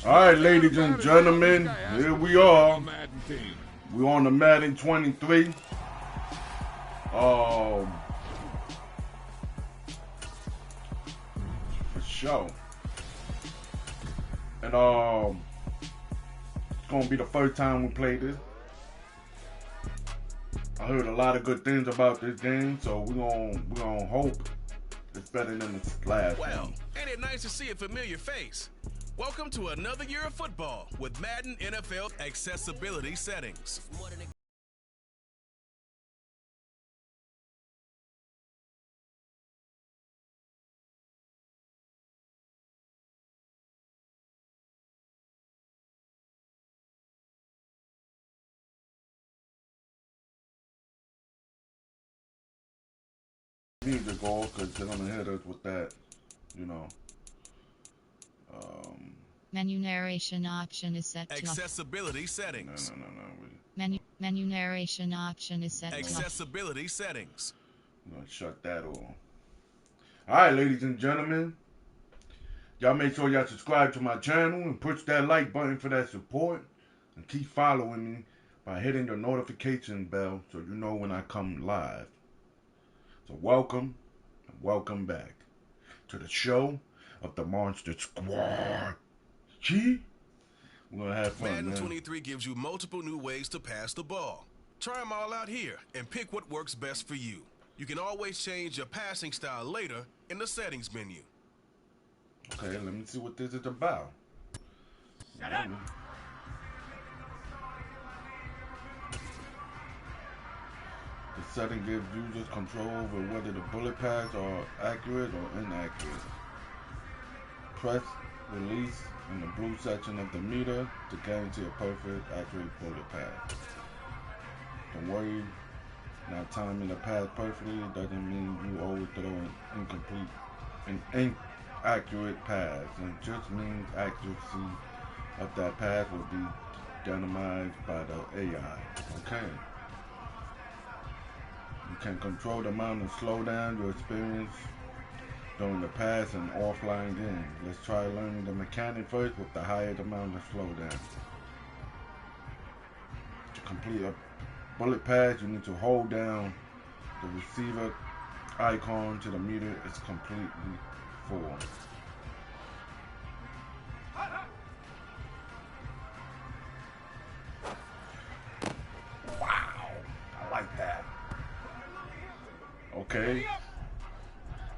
Alright, ladies and gentlemen, here we are. We're on the Madden 23. For sure. And it's gonna be the first time we play this. I heard a lot of good things about this game, so we're gonna hope it's better than the last one. Well, ain't it nice to see a familiar face? Welcome to another year of football with Madden NFL accessibility settings. Music off because they're gonna hit us with that, you know. Menu narration option is set to accessibility settings. No. Menu narration option is set to accessibility settings. I'm gonna shut that off. Alright, ladies and gentlemen. Y'all make sure y'all subscribe to my channel and push that like button for that support. And keep following me by hitting the notification bell so you know when I come live. So welcome and welcome back to the show of the Monster Squad. Gee, we're gonna have fun, Madden man. 23 gives you multiple new ways to pass the ball. Try them all out here and pick what works best for you. You can always change your passing style later in the settings menu. Okay, let me see what this is about. Shut up. The setting gives users control over whether the bullet paths are accurate or inaccurate. Press release in the blue section of the meter to guarantee a perfect, accurate bullet path. Don't worry, not timing the path perfectly doesn't mean you always throw an inaccurate pass. It just means accuracy of that path will be determined by the AI. Okay. You can control the amount of slowdown you experience during the pass and offline game. Let's try learning the mechanic first with the highest amount of slowdown. To complete a bullet pass, you need to hold down the receiver icon till the meter is completely full. Wow, I like that. Okay.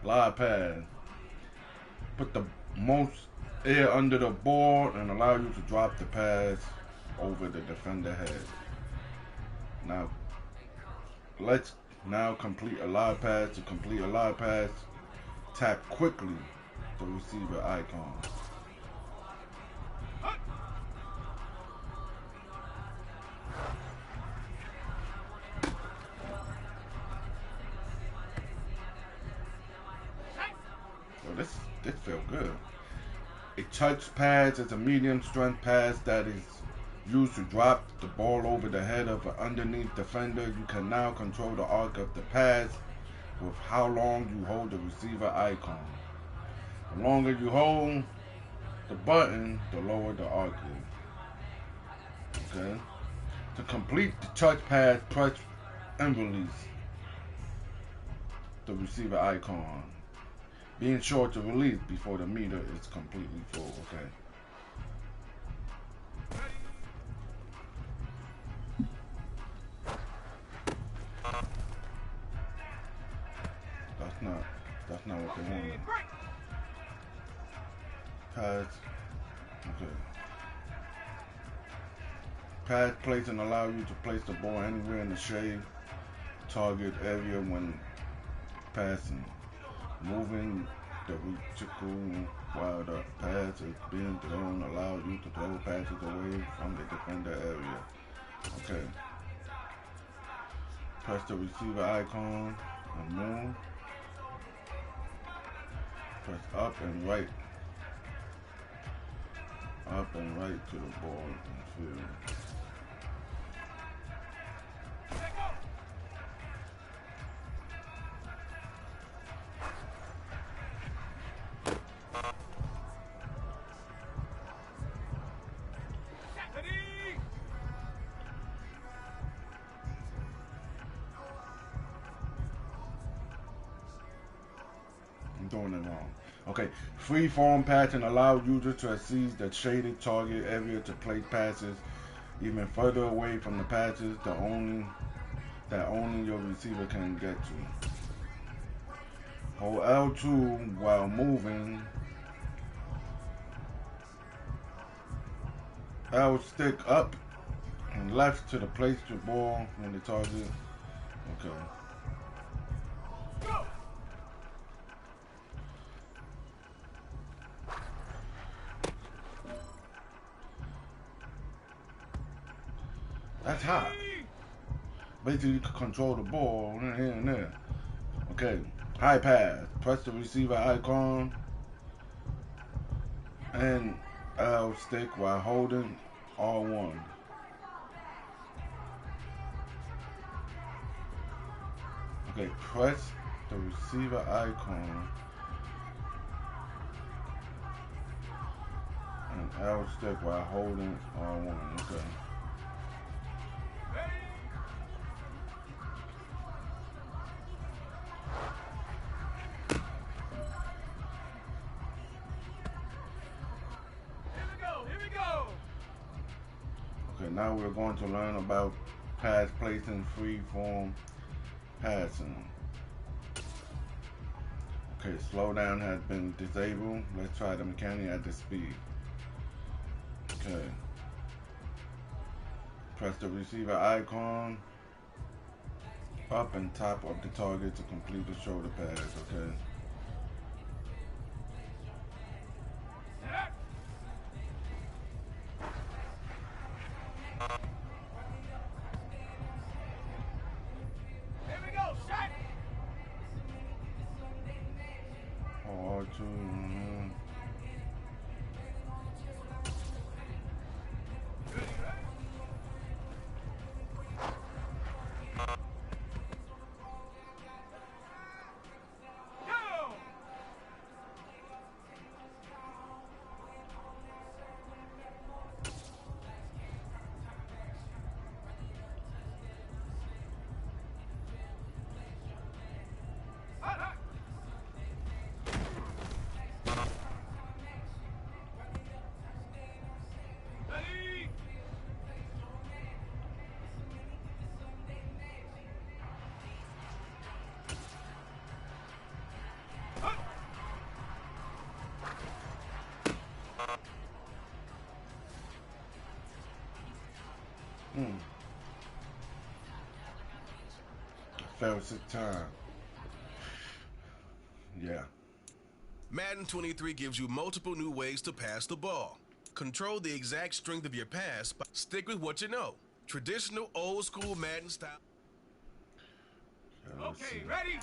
Live pass. Put the most air under the ball and allow you to drop the pass over the defender head. Now, let's complete a live pass. To complete a live pass, tap quickly the receiver icon. This felt good. A touch pass is a medium strength pass that is used to drop the ball over the head of an underneath defender. You can now control the arc of the pass with how long you hold the receiver icon. The longer you hold the button, the lower the arc is. Okay? To complete the touch pass, press and release the receiver icon. Being sure to release before the meter is completely full, okay? That's not what they wanted. Pass, okay. Pass placing allow you to place the ball anywhere in the shade target area when passing. Moving the reticle while the pass is being thrown allows you to throw passes away from the defender area. Okay. Press the receiver icon and move. Press up and right. Up and right to the ball in the field. doing it wrong. Okay, free-form passing allows users to access the shaded target area to place passes even further away from the passes that only your receiver can get to. Hold L2 while moving. L stick up and left to the place your ball when the target. Okay. That's hot. Basically, you can control the ball here and there. Okay. High pass. Press the receiver icon and L stick while holding R1. Okay. Press the receiver icon and L stick while holding R1. Okay. Now we're going to learn about pass placing, free form passing. Okay, slowdown has been disabled. Let's try the mechanic at the speed. Okay. Press the receiver icon up and top of the target to complete the shoulder pass. Okay. Fell 6 times. Yeah. Madden 23 gives you multiple new ways to pass the ball. Control the exact strength of your pass, but stick with what you know. Traditional old school Madden style. Okay, ready?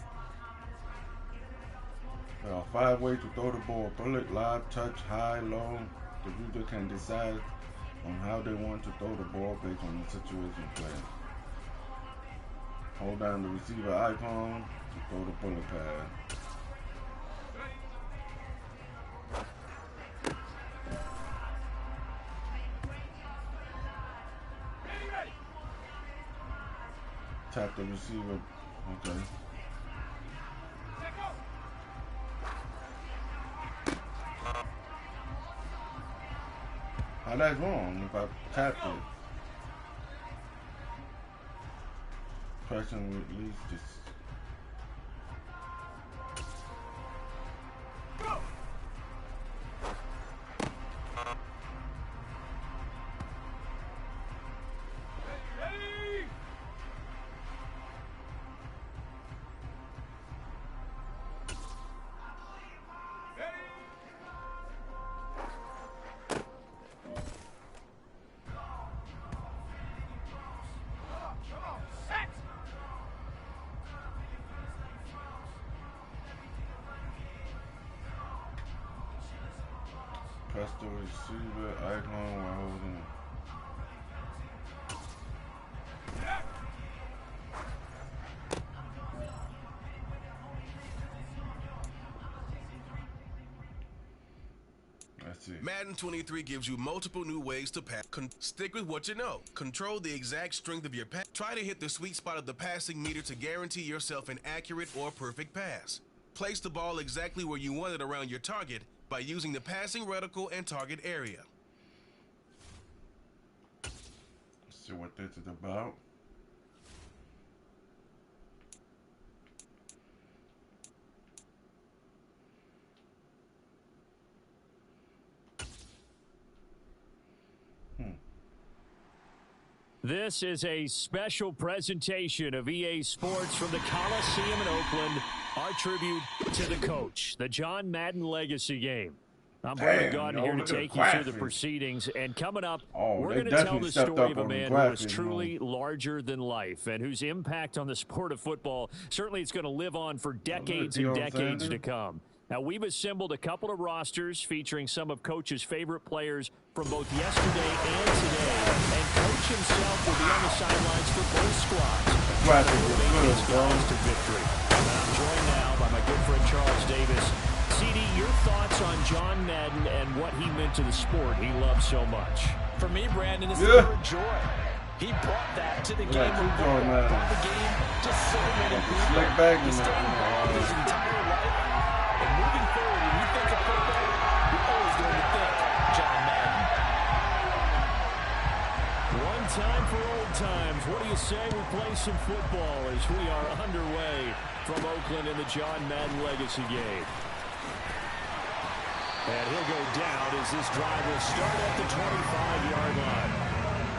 There are 5 ways to throw the ball: bullet, live, touch, high, low. The user can decide on how they want to throw the ball based on the situation played. Hold down the receiver icon to throw the bullet pass. Tap the receiver. Okay. How that's wrong if I tap it? Press and release this. Press the receiver icon while holding it. That's it. Madden 23 gives you multiple new ways to pass. Stick with what you know. Control the exact strength of your pass. Try to hit the sweet spot of the passing meter to guarantee yourself an accurate or perfect pass. Place the ball exactly where you want it around your target by using the passing reticle and target area. Let's see what this is about. This is a special presentation of EA Sports from the Coliseum in Oakland. Our tribute to the coach, the John Madden Legacy Game. I'm Brandon Gaudin here to take you through the proceedings. And coming up, we're going to tell the story of a man who is truly larger than life and whose impact on the sport of football, certainly it's going to live on for decades and decades to come. Now, we've assembled a couple of rosters featuring some of Coach's favorite players from both yesterday and today. And Coach himself will be on the sidelines for both squads. To victory. And I'm joined now by my good friend Charles Davis. CD, your thoughts on John Madden and what he meant to the sport he loves so much? For me, Brandon, it's the word joy. He brought that to the game. Brought the game to so many people. He stayed involved his entire life. And moving forward, when you think of football, you're always going to think John Madden. One time for old times. What do you say we play some football as we are underway from Oakland in the John Madden Legacy Game? And he'll go down as this drive will start at the 25-yard line.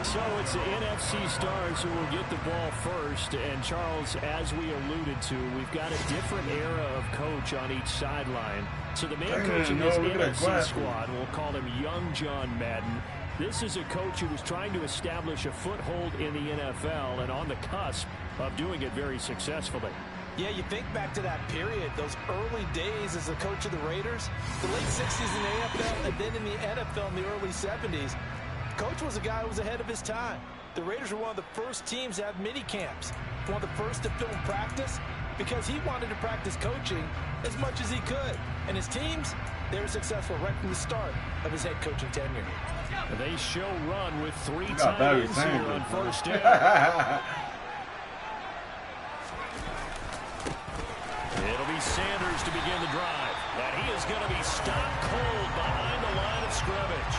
So it's the NFC stars who will get the ball first. And, Charles, as we alluded to, we've got a different era of coach on each sideline. So the man coaching this NFC squad, we'll call him Young John Madden. This is a coach who was trying to establish a foothold in the NFL and on the cusp of doing it very successfully. Yeah, you think back to that period, those early days as a coach of the Raiders, the late 60s in the AFL, and then in the NFL in the early 70s. Coach was a guy who was ahead of his time. The Raiders were one of the first teams to have mini camps, one of the first to film practice, because he wanted to practice coaching as much as he could. And his teams, they were successful right from the start of his head coaching tenure. They show run with 3 tight ends here on first down. It'll be Sanders to begin the drive. And he is going to be stopped cold behind the line of scrimmage.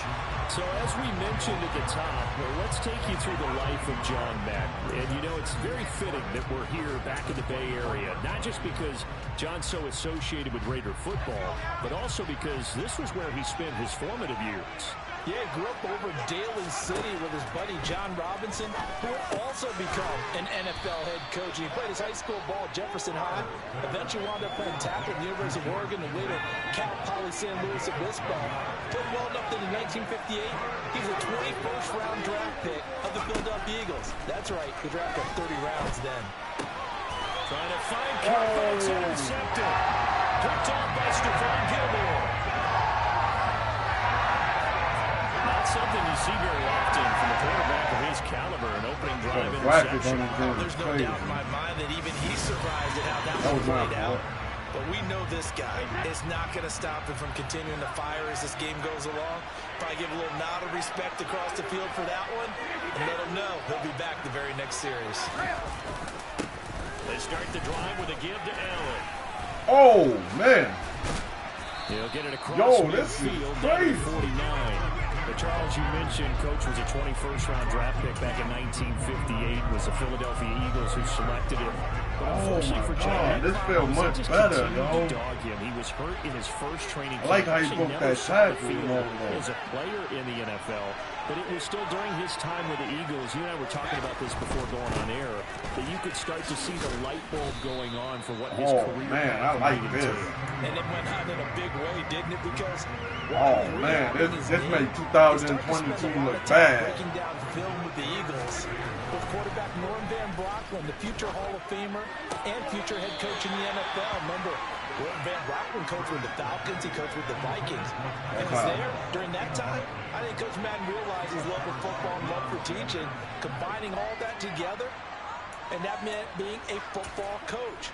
So as we mentioned at the top, let's take you through the life of John Madden. And, you know, it's very fitting that we're here back in the Bay Area, not just because John's so associated with Raider football, but also because this was where he spent his formative years. Yeah, he grew up over Daly City with his buddy John Robinson, who would also become an NFL head coach. He played his high school ball at Jefferson High, eventually wound up playing tackle at the University of Oregon, and later Cal Poly San Luis Obispo. Played well enough that in 1958, he was a 21st round draft pick of the Philadelphia Eagles. That's right, he drafted 30 rounds then. Trying to find Carfax intercepted. Picked off by Stephon Gilmore. Something you see very often from a quarterback of his caliber, an opening drive interception. There's no doubt in my mind that even he's surprised at how that one played out. But we know this guy is not going to stop him from continuing to fire as this game goes along. Probably give a little nod of respect across the field for that one, and let him know he'll be back the very next series. They start the drive with a give to Allen. Oh, man. He'll get it across midfield down to 49. But Charles, you mentioned Coach was a 21st round draft pick back in 1958. It was the Philadelphia Eagles who selected him. But unfortunately for John, this feels much better, yo. He was hurt in his first training camp. I like how he broke that tackle as a player in the NFL. But it was still during his time with the Eagles. You and I were talking about this before going on air, that you could start to see the light bulb going on for what his career. Man, I like this. And it went on in a big way, didn't it? Because this made 2022 look bad. Breaking down film with the Eagles, with quarterback Norm Van Brocklin, the future Hall of Famer and future head coach in the NFL. Remember, Norm Van Brocklin coached with the Falcons, he coached with the Vikings. And was there during that time. I think Coach Madden realized his love for football and love for teaching, combining all that together, and that meant being a football coach.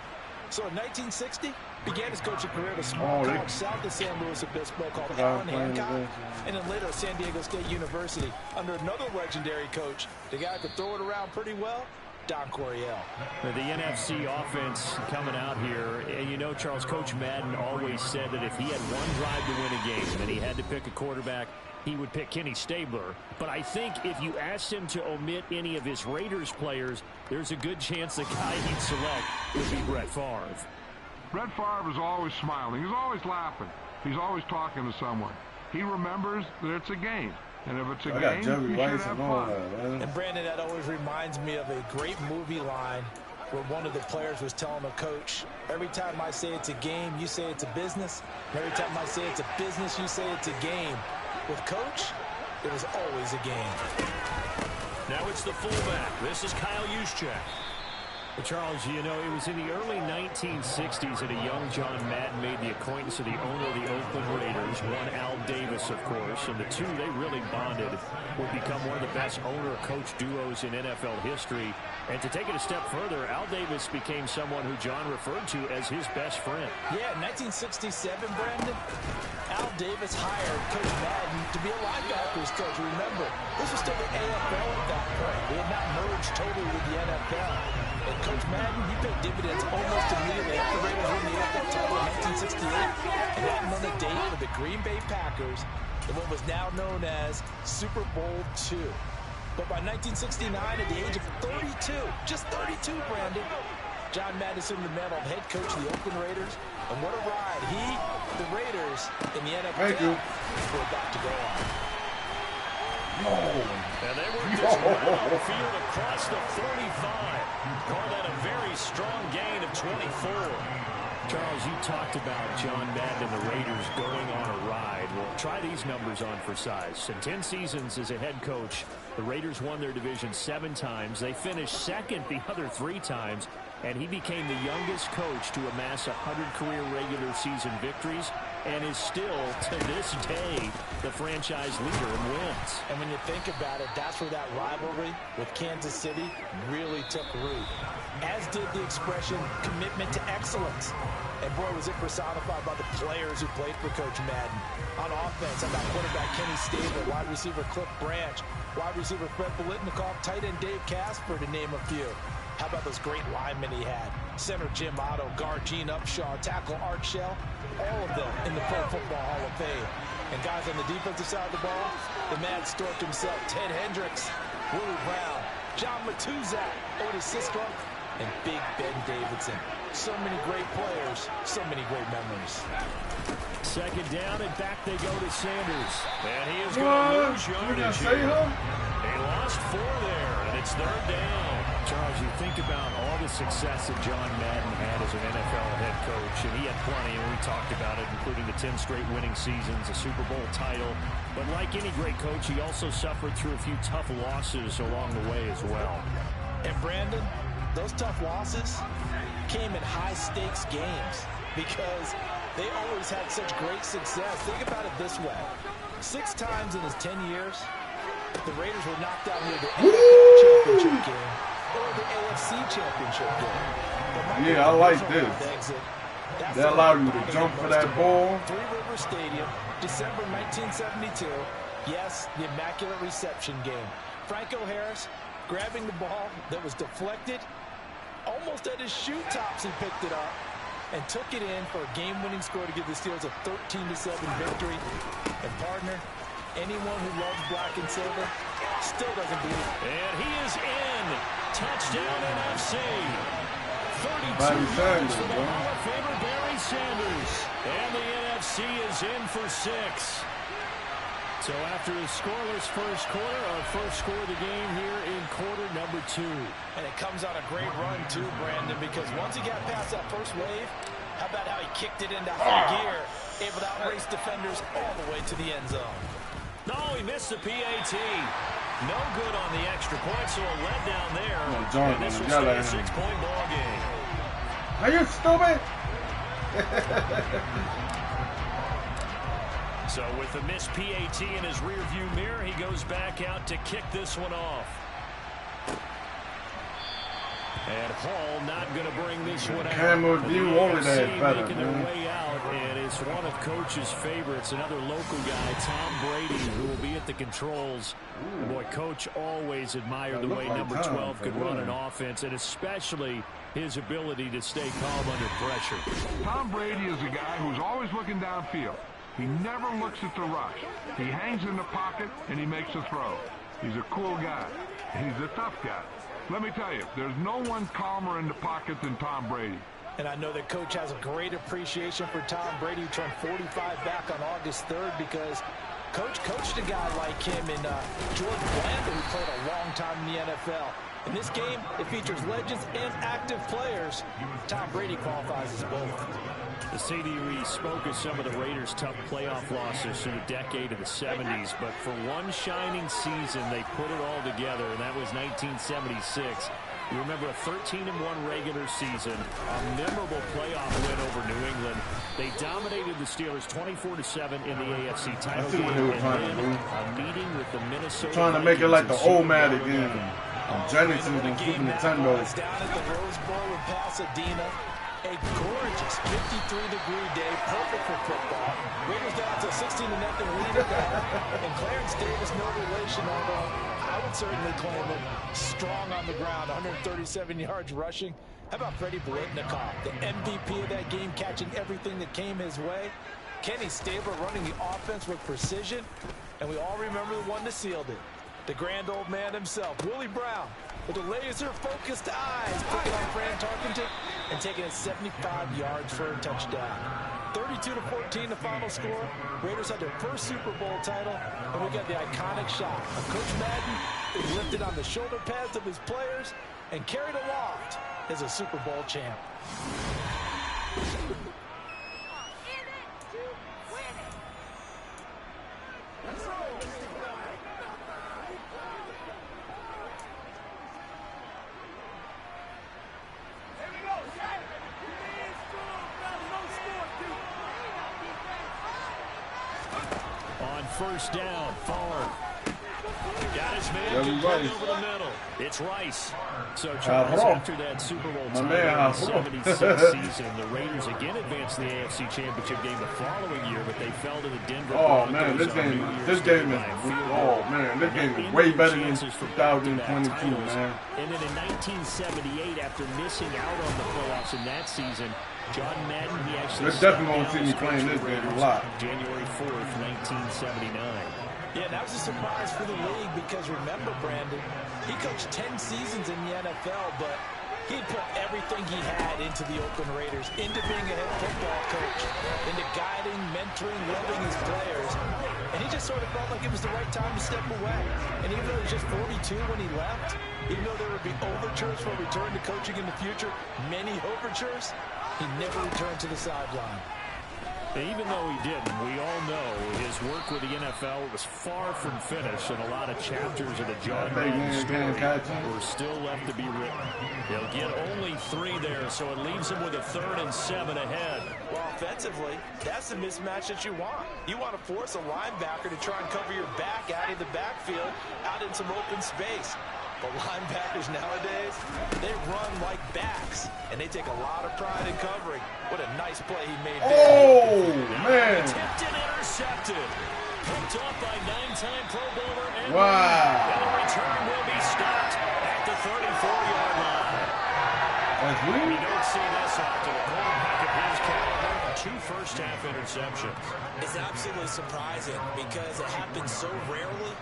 So in 1960, began his coaching career at a small college south of San Luis Obispo called Allen Hancock, and then later at San Diego State University under another legendary coach, the guy who could throw it around pretty well, Don Coryell. The NFC offense coming out here, and you know, Charles, Coach Madden always said that if he had one drive to win a game and he had to pick a quarterback, he would pick Kenny Stabler. But I think if you asked him to omit any of his Raiders players, there's a good chance the guy he'd select would be Brett Favre. Brett Favre is always smiling. He's always laughing. He's always talking to someone. He remembers that it's a game. And if it's a game, you should have fun. And Brandon, that always reminds me of a great movie line where one of the players was telling the coach, every time I say it's a game, you say it's a business. And every time I say it's a business, you say it's a game. With Coach, it was always a game. Now it's the fullback. This is Kyle Juszczyk. Well, Charles, you know, it was in the early 1960s that a young John Madden made the acquaintance of the owner of the Oakland Raiders, one Al Davis, of course, and the two, they really bonded, would become one of the best owner-coach duos in NFL history. And to take it a step further, Al Davis became someone who John referred to as his best friend. Yeah, 1967, Brandon, Al Davis hired Coach Madden to be a linebackers coach. Remember, this was still the AFL at that point. They had not merged totally with the NFL. And Coach Madden, he paid dividends almost immediately after the Raiders won the AFL title in 1968. And that meant a date for the Green Bay Packers in what was now known as Super Bowl II. But by 1969, at the age of 32, just 32, Brandon, John Madden assumed the mantle of head coach of the Oakland Raiders. And what a ride he, the Raiders, in the NFL were about to go on. And they were just right on the field across the 45. Call that a very strong gain of 24. Charles, you talked about John Madden and the Raiders going on a ride. Well, try these numbers on for size. In 10 seasons as a head coach, the Raiders won their division 7 times. They finished second the other 3 times. And he became the youngest coach to amass 100 career regular season victories and is still, to this day, the franchise leader in wins. And when you think about it, that's where that rivalry with Kansas City really took root. As did the expression, commitment to excellence. And boy, was it personified by the players who played for Coach Madden. On offense, how about quarterback Kenny Stabler, wide receiver Cliff Branch, wide receiver Fred Biletnikoff, tight end Dave Casper, to name a few. How about those great linemen he had? Center Jim Otto, guard Gene Upshaw, tackle Art Shell, all of them in the Pro Football Hall of Fame. And guys on the defensive side of the ball, the Mad Stork himself, Ted Hendricks, Willie Brown, John Matuzak, Otis Sistrunk, and Big Ben Davidson. So many great players, so many great memories. Second down, and back they go to Sanders. And he is going to lose yardage here. They lost 4 there, and it's 3rd down. Charles, you think about all the success that John Madden had as an NFL head coach, and he had plenty, and we talked about it, including the 10 straight winning seasons, a Super Bowl title. But like any great coach, he also suffered through a few tough losses along the way as well. And Brandon, those tough losses came in high-stakes games because they always had such great success. Think about it this way. 6 times in his 10 years, the Raiders were knocked out near the NFL championship game or the AFC championship game. Yeah, I like this. They allow you to jump for that ball. 3 River Stadium, December 1972. Yes, the Immaculate Reception game. Franco Harris grabbing the ball that was deflected. Almost at his shoe tops, he picked it up and took it in for a game-winning score to give the Steelers a 13-7 victory. And partner, anyone who loves black and silver still doesn't believe it. And he is in. Touchdown NFC. 32 Barry yards Sanders, for the bro. Hall of Famer Barry Sanders. And the NFC is in for 6. So after a scoreless first quarter, our first score of the game here in quarter number 2. And it comes on a great run too, Brandon, because once he got past that first wave, how about how he kicked it into high gear, able to outrace defenders all the way to the end zone. No, he missed the PAT. No good on the extra point, so a letdown there. And this will stay a 6-point ball game. Are you stupid? So with the missed PAT in his rearview mirror, he goes back out to kick this one off. And Hall not going to bring this one out. Camera view over there is better, making their way out, and it's one of Coach's favorites, another local guy, Tom Brady, who will be at the controls. Boy, Coach always admired the way number 12 could run an offense, and especially his ability to stay calm under pressure. Tom Brady is a guy who's always looking downfield. He never looks at the rush. He hangs in the pocket, and he makes a throw. He's a cool guy. He's a tough guy. Let me tell you, there's no one calmer in the pocket than Tom Brady. And I know that Coach has a great appreciation for Tom Brady, who turned 45 back on August 3rd, because Coach coached a guy like him in Jordan Blanda, who played a long time in the NFL. In this game, it features legends and active players. Tom Brady qualifies as both. The CD, we spoke of some of the Raiders' tough playoff losses through the decade of the 70s, but for one shining season, they put it all together, and that was 1976. You remember a 13-1 regular season, a memorable playoff win over New England. They dominated the Steelers 24-7 in the AFC title game, and then a meeting with the Minnesota trying to make it like the old Madden game. Genesis and Super Nintendo. Down at the Rose Bowl in Pasadena. A gorgeous 53-degree day, perfect for football. Raiders down to 16-0 lead at that. And Clarence Davis, no relation, although I would certainly claim it. Strong on the ground, 137 yards rushing. How about Freddie Blitnikoff, the MVP of that game, catching everything that came his way? Kenny Stabler running the offense with precision. And we all remember the one that sealed it. The grand old man himself, Willie Brown, with the laser-focused eyes, picking on Fran Tarkenton and taking it 75 yards for a touchdown. 32-14, the final score. Raiders had their first Super Bowl title, and we got the iconic shot of Coach Madden, who lifted on the shoulder pads of his players and carried aloft as a Super Bowl champ. First down, Favre. Got his man over the middle. It's Rice. So Charles, after that Super Bowl title in the 76 season, the Raiders again advanced the AFC Championship game the following year, but they fell to the Denver Broncos. Man, this game is way better than 2022, man. And then in 1978, after missing out on the playoffs in that season, John Madden, he actually definitely won't see me playing this game a lot. January 4th, 1979. Yeah, that was a surprise for the league because remember, Brandon, he coached 10 seasons in the NFL, but he put everything he had into the Oakland Raiders, into being a head football coach, into guiding, mentoring, loving his players. And he just sort of felt like it was the right time to step away. And even though he was just 42 when he left, even though there would be overtures for a return to coaching in the future, many overtures, he never returned to the sideline. And even though he didn't, we all know his work with the NFL was far from finished, and a lot of chapters of the John Madden story were still left to be written. He'll get only 3 there, so it leaves him with a 3rd and 7 ahead. Well, offensively, that's the mismatch that you want. You want to force a linebacker to try and cover your back out of the backfield, out in some open space. But linebackers nowadays, they run like backs, and they take a lot of pride in covering. What a nice play he made there. Oh, man. Tipped and intercepted. Picked off by 9-time Pro Bowler. And wow. And the return will be stopped at the 34-yard line. You don't see this often. A quarterback of his caliber, 2 first-half interceptions. It's absolutely surprising because it happens so rarely.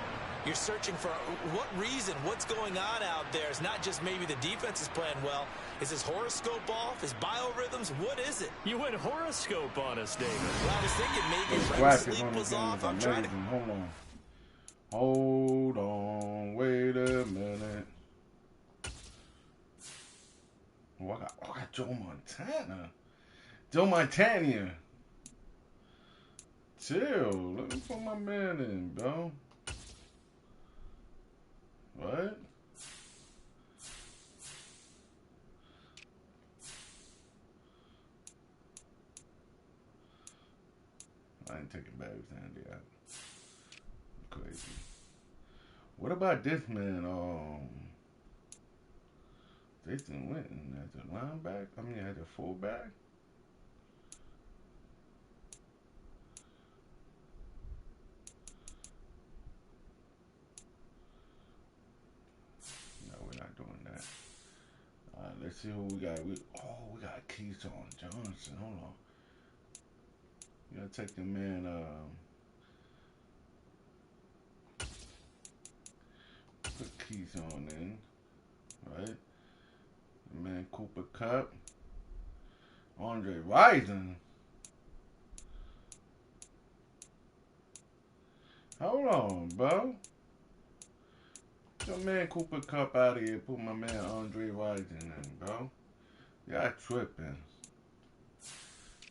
You're searching for what reason, what's going on out there. It's not just maybe the defense is playing well. Is his horoscope off? His biorhythms? What is it? You went horoscope on us, David. Well, I was thinking maybe REM sleep was off. I'm trying to... Hold on. Wait a minute. Oh, I got Joe Montana. Joe Montana. Chill. Let me put my man in, bro. What? I ain't taking bags, Andy. Crazy. What about this man? Jason Witten as a linebacker. I mean, as a fullback. No, we're not doing that. All right, let's see who we got. We got Keyshawn Johnson. Hold on. You gotta take the man. Put Keyshawn in, right? The man Cooper Kupp, Andre Rison. Hold on, bro. Get your man Cooper Kupp out of here. Put my man Andre Rison in, bro. Y'all tripping.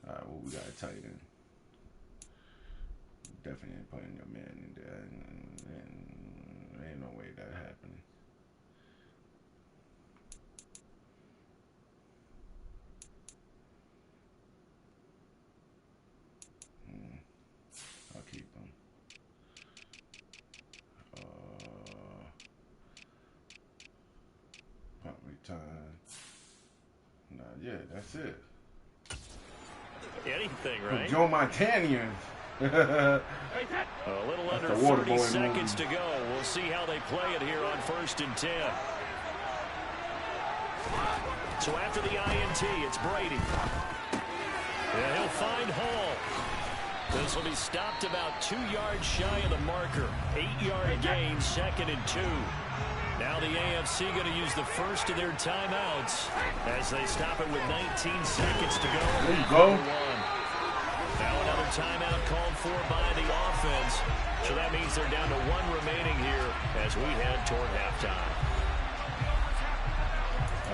All right, well, we got a tight end. Definitely ain't putting your man in there. And ain't no way that happening. I'll keep him. Punt return. Nah, yeah, that's it. Anything, right? Joe Montanians. A little under 30 seconds to go. We'll see how they play it here on 1st and 10. So after the INT, it's Brady. And he'll find Hall. This will be stopped about 2 yards shy of the marker. 8-yard gain, 2nd and 2. Now the AFC going to use the first of their timeouts as they stop it with 19 seconds to go. There you go. Now another timeout called for by the offense. So that means they're down to 1 remaining here as we head toward halftime.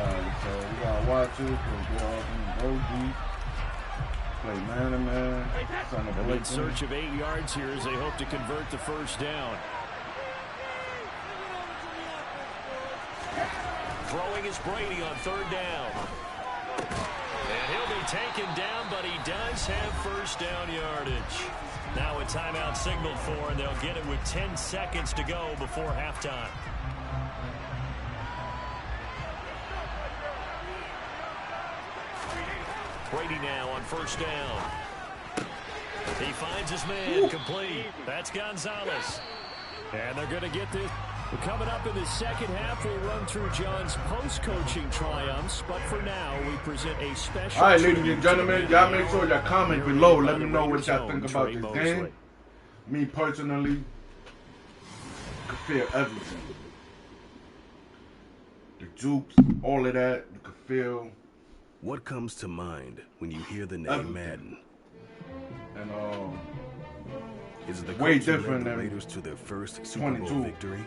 Alright, so we got to watch it because we're all going to go deep. Play man-to-man. They're in search of 8 yards here as they hope to convert the first down. Throwing is Brady on 3rd down. And he'll be taken down, but he does have first down yardage. Now a timeout signaled for, and they'll get it with 10 seconds to go before halftime. Brady now on 1st down. He finds his man. Complete. That's Gonzalez. And they're going to get this. We're coming up in the second half. We'll run through John's post-coaching triumphs. But for now, we present a special... All right, ladies and gentlemen, y'all make sure y'all comment below. Let me know what y'all think about this game. Me personally, could feel everything. The jukes, all of that, you could feel... What comes to mind when you hear the name Madden? And is it the way coach who different led the than Raiders to their first Super Bowl victory?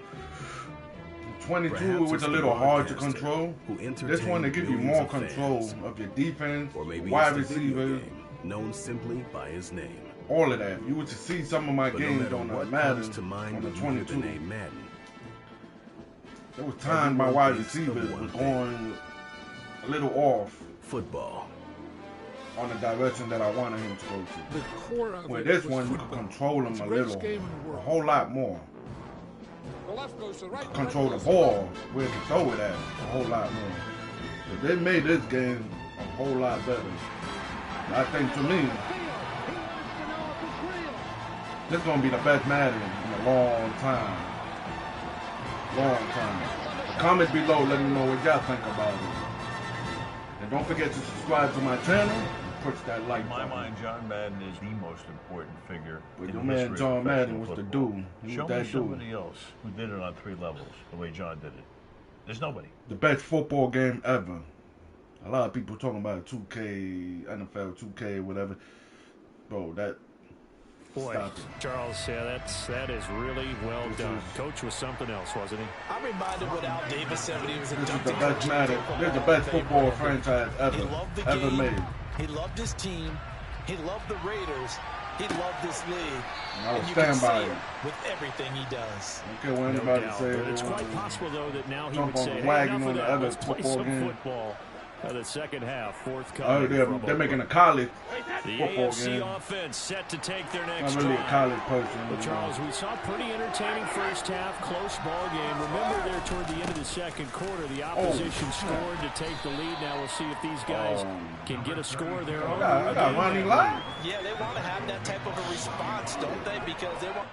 22 was a little hard to control. This one, they give you more control of your defense, or maybe wide receivers, known simply by his name. all of that. You would see some of my games on the Madden, on the 22. Name Madden. There was times my wide receivers were going a little off. Football. On the direction that I wanted him to go to. The core of With this one, you can control him a little, a whole lot more. The left goes to the right. Control the ball, where to throw it at, a whole lot more. So they made this game a whole lot better. I think to me, this is gonna be the best Madden in a long time. Long time. Comment below, let me know what y'all think about it. And don't forget to subscribe to my channel and push that like button. In my mind, John Madden is the most important figure. But your man John Madden was the dude. Show me somebody else who did it on 3 levels the way John did it. There's nobody. The best football game ever. A lot of people talking about 2K, NFL 2K, whatever. Bro, that... Boy, Charles, yeah, that is really well done. Coach was something else, wasn't he? I'm reminded what Al Davis said when he was This is the best Madden. This is the best football franchise ever made. He loved his team. He loved the Raiders. He loved this league. And I will stand by it. With everything he does. I don't care what anybody says. It's quite possible, though, that now he jump would on say, the wagon hey, on the enough of other that. Let's play football some game. football. The second half, fourth Oh, coming. they're making a college The football AFC game. offense set to take their next Not really a drive. college person. But Charles, we saw pretty entertaining first half, close ball game. Remember there toward the end of the second quarter, the opposition scored to take the lead. Now we'll see if these guys can get a score of their own. I got Ronnie Lott. Yeah, they want to have that type of a response, don't they? Because they want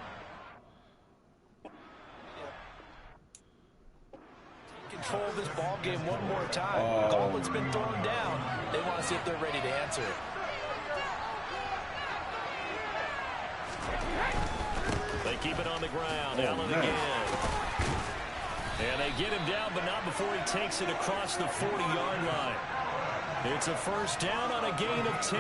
control this ball game one more time. Gauntlet's been thrown down. They want to see if they're ready to answer it. They keep it on the ground. Allen again. And they get him down, but not before he takes it across the 40-yard line. It's a first down on a gain of 10.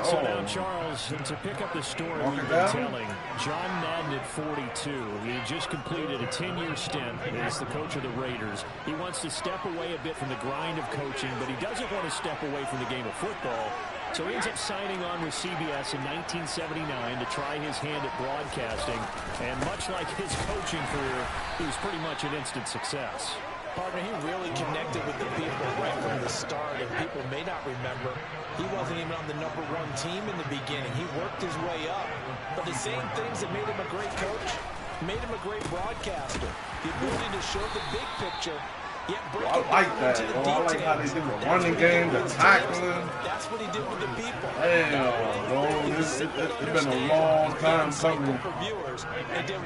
So now, Charles, to pick up the story we've been telling, John Madden at 42. He just completed a 10-year stint as the coach of the Raiders. He wants to step away a bit from the grind of coaching, but he doesn't want to step away from the game of football. So he ends up signing on with CBS in 1979 to try his hand at broadcasting. And much like his coaching career, he was pretty much an instant success. Partner, he really connected with the people right from the start, and people may not remember, he wasn't even on the #1 team in the beginning. He worked his way up. But the same things that made him a great coach made him a great broadcaster. The ability to show the big picture, yet break it down into the details. I like how they do the running game, the tackling. That's what he did with the people. Damn, bro, it's been a long time coming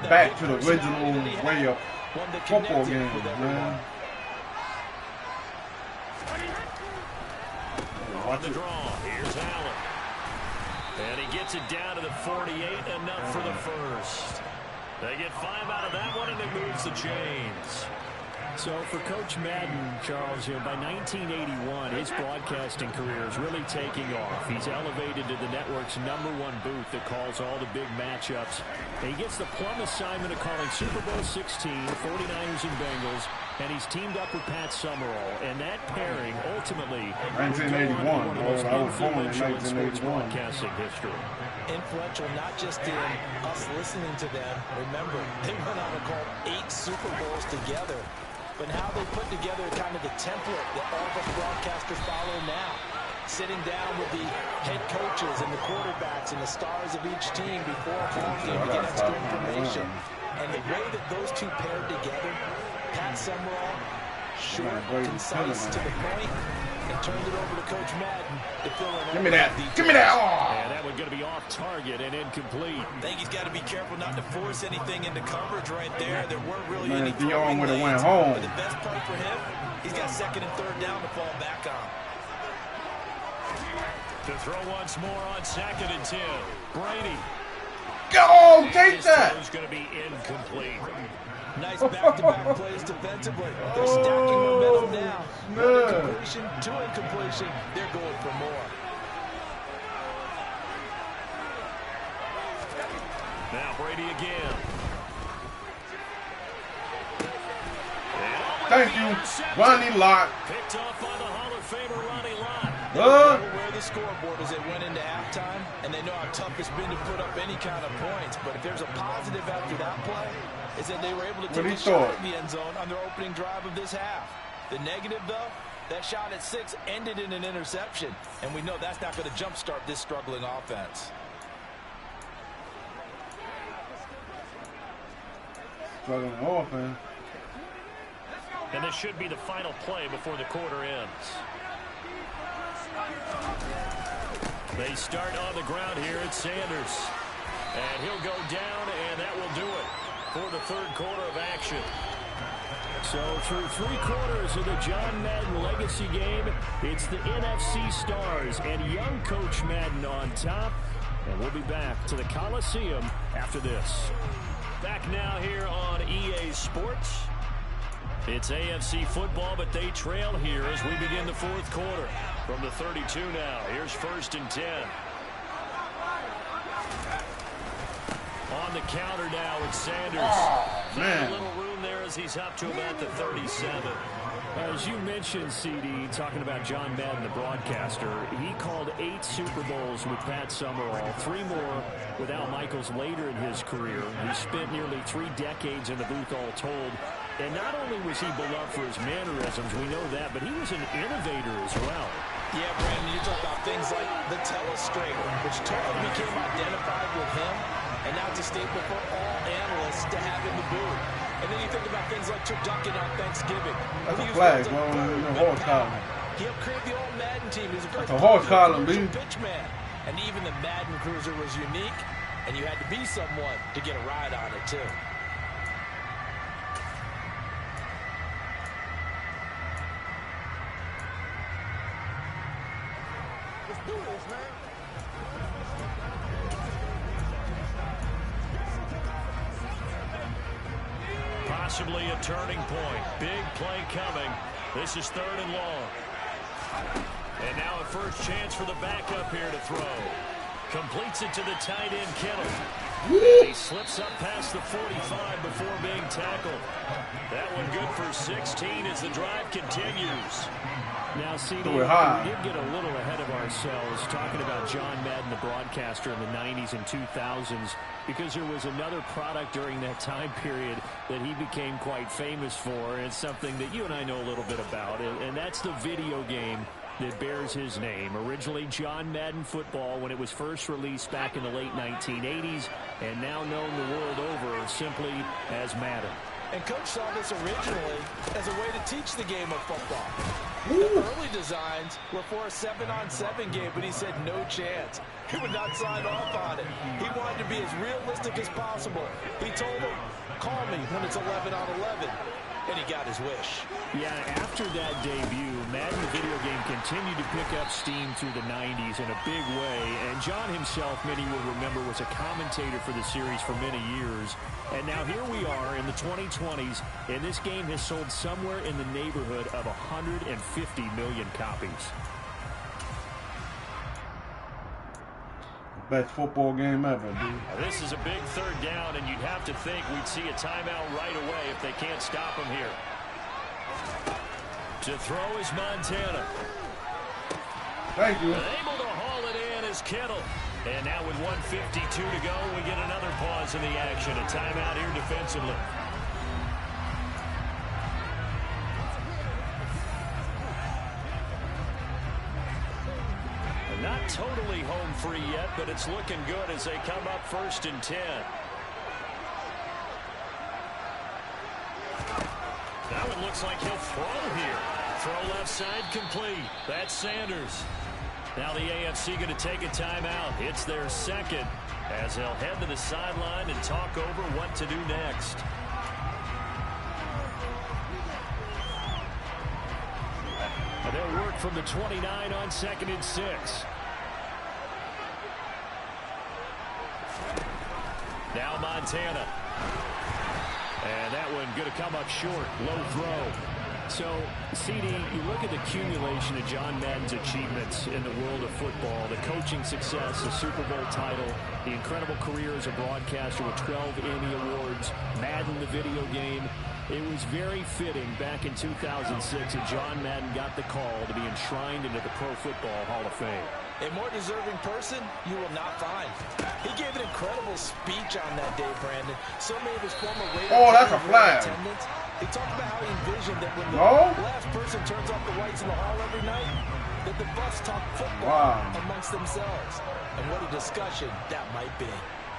back to the original way of football games, man. On the draw, here's Allen. And he gets it down to the 48, enough for the first. They get 5 out of that one, and it moves the chains. So for Coach Madden, Charles, by 1981, his broadcasting career is really taking off. He's elevated to the network's #1 booth that calls all the big matchups. And he gets the plum assignment of calling Super Bowl 16, 49ers and Bengals, and he's teamed up with Pat Summerall. And that pairing ultimately 1981, one of the most I was born in influential in sports 1981. broadcasting history. Influential not just in us listening to them. Remember, they went on to call 8 Super Bowls together. But how they put together kind of the template that all of us broadcasters follow now. Sitting down with the head coaches and the quarterbacks and the stars of each team before a ball game to get extra information. And the way that those two paired together, Pat Summerall, short, concise, to the point, and turned it over to Coach Madden to fill in. Give me that. Give me that. And that one's going to be off target and incomplete. I think he's got to be careful not to force anything into coverage right there. There weren't really Man, any Dion would have went lanes. home. But the best part for him, he's got 2nd and 3rd down to fall back on. To throw once more on 2nd and 10. Brady. Go! Take that! It's going to be incomplete. Nice back-to-back plays defensively. They're stacking momentum now. One incompletion, 2 incompletion. They're going for more. Now Brady again. Thank you, Ronnie Lott. Picked off by the Hall of Famer Ronnie Lott. They know where the scoreboard is. They went into halftime, and they know how tough it's been to put up any kind of points. But if there's a positive after that play, is that they were able to take a shot in the end zone on their opening drive of this half. The negative, though, that shot at 6 ended in an interception, and we know that's not going to jumpstart this struggling offense. Struggling offense. And this should be the final play before the quarter ends. They start on the ground here at Sanders. And he'll go down, and that will do it for the 3rd quarter of action. So through 3 quarters of the John Madden legacy game, it's the NFC stars and young Coach Madden on top. And we'll be back to the Coliseum after this. Back now here on EA Sports. It's AFC football, but they trail here as we begin the 4th quarter. From the 32 now, here's 1st and 10. On the counter now, it's Sanders. Man. A little room there as he's up to about the 37. As you mentioned, CD, talking about John Madden, the broadcaster, he called 8 Super Bowls with Pat Summerall, 3 more with Al Michaels later in his career. He spent nearly 3 decades in the booth all told. And not only was he beloved for his mannerisms, we know that, but he was an innovator as well. Yeah, Brandon, you talk about things like the telestrator, which totally became identified with him, and now it's a staple for all analysts to have in the booth. And then you think about things like turducken on Thanksgiving. That's a flag, bro. Horse column. He upgraded the old Madden team. He's a very horse column, B. pitch man. And even the Madden Cruiser was unique, and you had to be someone to get a ride on it, too. Let's do this, man. Possibly a turning point. Big play coming. This is 3rd and long. And now a first chance for the backup here to throw. Completes it to the tight end, Kittle. And he slips up past the 45 before being tackled. That one good for 16 as the drive continues. Now, CD, we did get a little ahead of ourselves talking about John Madden, the broadcaster in the 90s and 2000s, because there was another product during that time period that he became quite famous for, and it's something that you and I know a little bit about, and that's the video game that bears his name. Originally John Madden Football when it was first released back in the late 1980s, and now known the world over simply as Madden. And Coach saw this originally as a way to teach the game of football. The early designs were for a 7-on-7 game, but he said no chance. He would not sign off on it. He wanted to be as realistic as possible. He told him, call me when it's 11-on-11. And he got his wish. Yeah, after that debut, Madden the video game continued to pick up steam through the 90s in a big way. And John himself, many will remember, was a commentator for the series for many years. And now here we are in the 2020s, and this game has sold somewhere in the neighborhood of 150 million copies. Best football game ever, dude. This is a big 3rd down, and you'd have to think we'd see a timeout right away if they can't stop him here. To throw is Montana. Thank you. Able to haul it in is Kittle. And now with 1:52 to go, we get another pause in the action. A timeout here defensively. Not totally home free yet, but it's looking good as they come up 1st and 10. Now it looks like he'll throw here. Throw left side complete. That's Sanders. Now the AFC going to take a timeout. It's their 2nd as they'll head to the sideline and talk over what to do next. And they'll work from the 29 on 2nd and 6. Now Montana. And that one going to come up short. Low throw. So, CD, you look at the accumulation of John Madden's achievements in the world of football, the coaching success, the Super Bowl title, the incredible career as a broadcaster with 12 Emmy Awards, Madden, the video game. It was very fitting back in 2006 that John Madden got the call to be enshrined into the Pro Football Hall of Fame. A more deserving person you will not find. He gave an incredible speech on that day, Brandon. So many of his former Raiders that's a flag. attendants. He talked about how he envisioned that when the last person turns off the lights in the hall every night, that the bus talk football amongst themselves. And what a discussion that might be.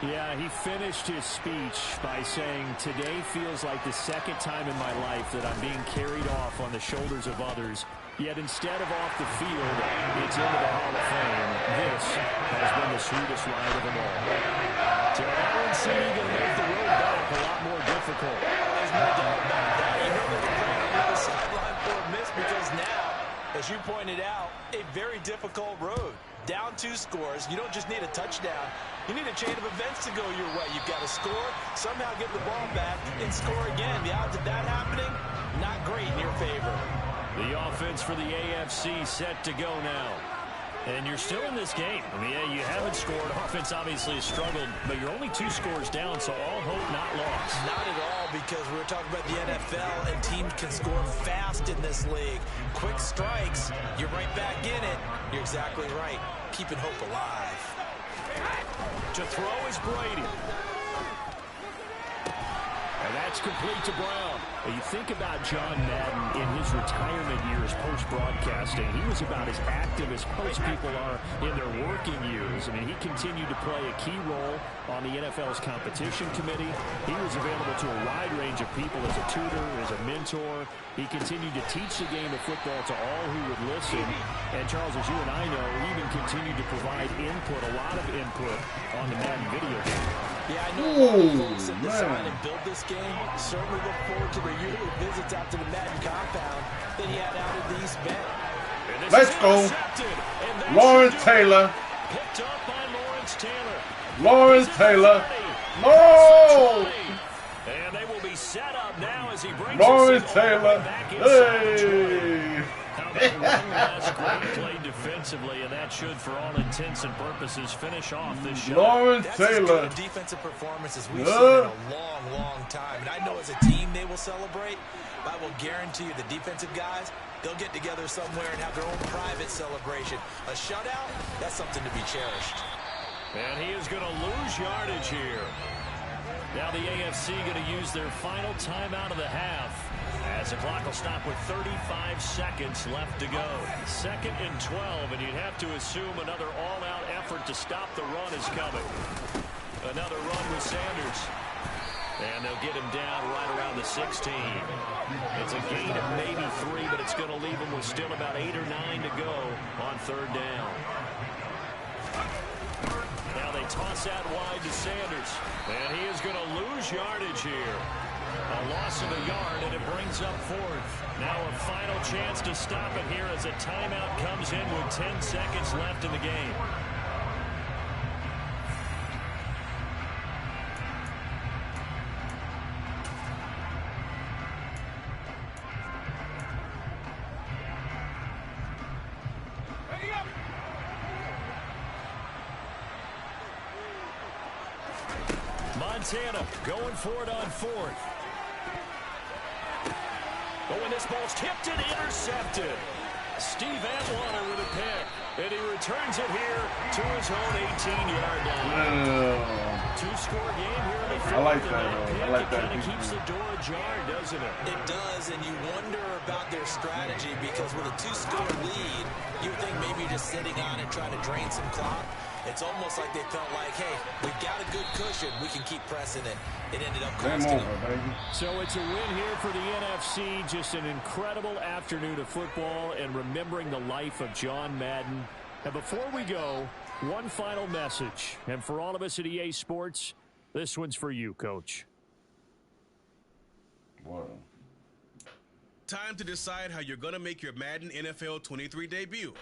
Yeah, he finished his speech by saying, today feels like the 2nd time in my life that I'm being carried off on the shoulders of others. Yet instead of off the field, it's into the Hall of Fame. This has been the sweetest ride of them all. So RNC going to make the road back a lot more difficult. There's no doubt about that. You know that they're playing on the other sideline for a miss because now, as you pointed out, a very difficult road. Down 2 scores. You don't just need a touchdown. You need a chain of events to go your way. You've got to score, somehow get the ball back, and score again. The odds of that happening, not great in your favor. The offense for the AFC set to go now. And you're still in this game. I mean, yeah, you haven't scored. Offense obviously has struggled, but you're only 2 scores down, so all hope not lost. Not at all, because we were talking about the NFL, and teams can score fast in this league. Quick strikes, you're right back in it. You're exactly right. Keeping hope alive. To throw is Brady. And that's complete to Brown. And you think about John Madden in his retirement years post-broadcasting. He was about as active as most people are in their working years. I mean, he continued to play a key role on the NFL's competition committee. He was available to a wide range of people as a tutor, as a mentor. He continued to teach the game of football to all who would listen. And Charles, as you and I know, he even continued to provide input, a lot of input on the Madden video game. Yeah, I know a lot of folks that design and build this game certainly look forward to the yearly visits out to the Madden compound that he had out in the East Bend. Let's go. Lawrence Taylor. Picked up by Lawrence Taylor. Lawrence Taylor. No! And they will be set up now as he brings Lawrence us Taylor. back Hey! How about one last great play defensively, and that should, for all intents and purposes, finish off this shot. Lawrence That's Taylor. as good a defensive performance as we've seen in a long, long time. And I know as a team they will celebrate, but I will guarantee you the defensive guys, they'll get together somewhere and have their own private celebration. A shutout, that's something to be cherished. And he is going to lose yardage here. Now the AFC going to use their final timeout of the half, as the clock will stop with 35 seconds left to go. 2nd and 12, and you'd have to assume another all-out effort to stop the run is coming. Another run with Sanders. And they'll get him down right around the 16. It's a gain of maybe 3, but it's going to leave him with still about 8 or 9 to go on 3rd down. Now they toss out wide to Sanders. And he is going to lose yardage here. A loss of a yard, and it brings up 4th. Now a final chance to stop it here as a timeout comes in with 10 seconds left in the game. Montana going for it on 4th. Oh, and this ball's tipped and intercepted. Steve Atwater with a pick. And he returns it here to his own 18-yard line. Two-score game here in the 4th. I like that. I like that. It kind of keeps the door ajar, doesn't it? It does, and you wonder about their strategy because with a 2-score lead, you think maybe you're just sitting on it trying to drain some clock. It's almost like they felt like, hey, we've got a good cushion. We can keep pressing it. It ended up costing them. So it's a win here for the NFC. Just an incredible afternoon of football and remembering the life of John Madden. And before we go, one final message. And for all of us at EA Sports, this one's for you, Coach. Wow. Time to decide how you're going to make your Madden NFL 23 debut.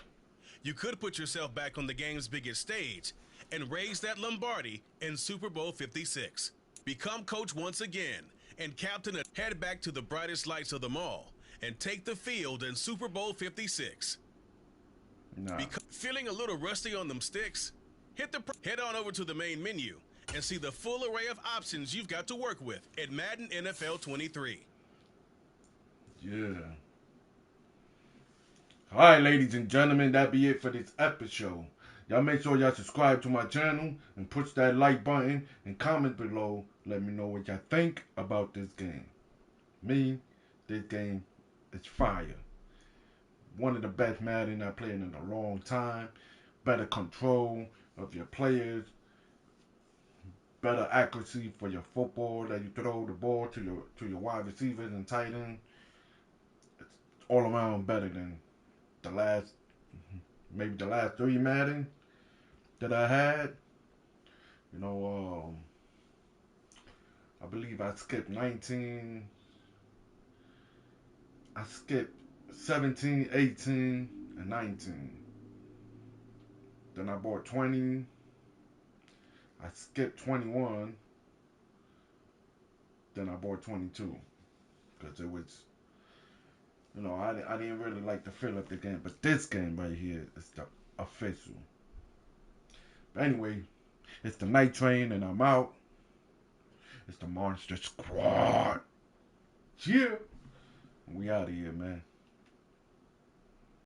You could put yourself back on the game's biggest stage and raise that Lombardi in Super Bowl 56. Become coach once again and captain and head back to the brightest lights of them all and take the field in Super Bowl 56. Nah. Feeling a little rusty on them sticks? Head on over to the main menu and see the full array of options you've got to work with at Madden NFL 23. Yeah. All right, ladies and gentlemen, that be it for this episode. Y'all make sure y'all subscribe to my channel and push that like button and comment below. Let me know what y'all think about this game. Me, this game is fire. One of the best Madden I played in a long time. Better control of your players. Better accuracy for your football that you throw the ball to your wide receivers and tight end. It's all around better than maybe the last 3 Madden that I had. You know, I believe I skipped 19. I skipped 17, 18, and 19. Then I bought 20. I skipped 21. Then I bought 22. Because it was, you know, I didn't really like to fill up the game. But this game right here is the official. But anyway, it's the Night Train and I'm out. It's the Monster Squad. Yeah. We out of here, man.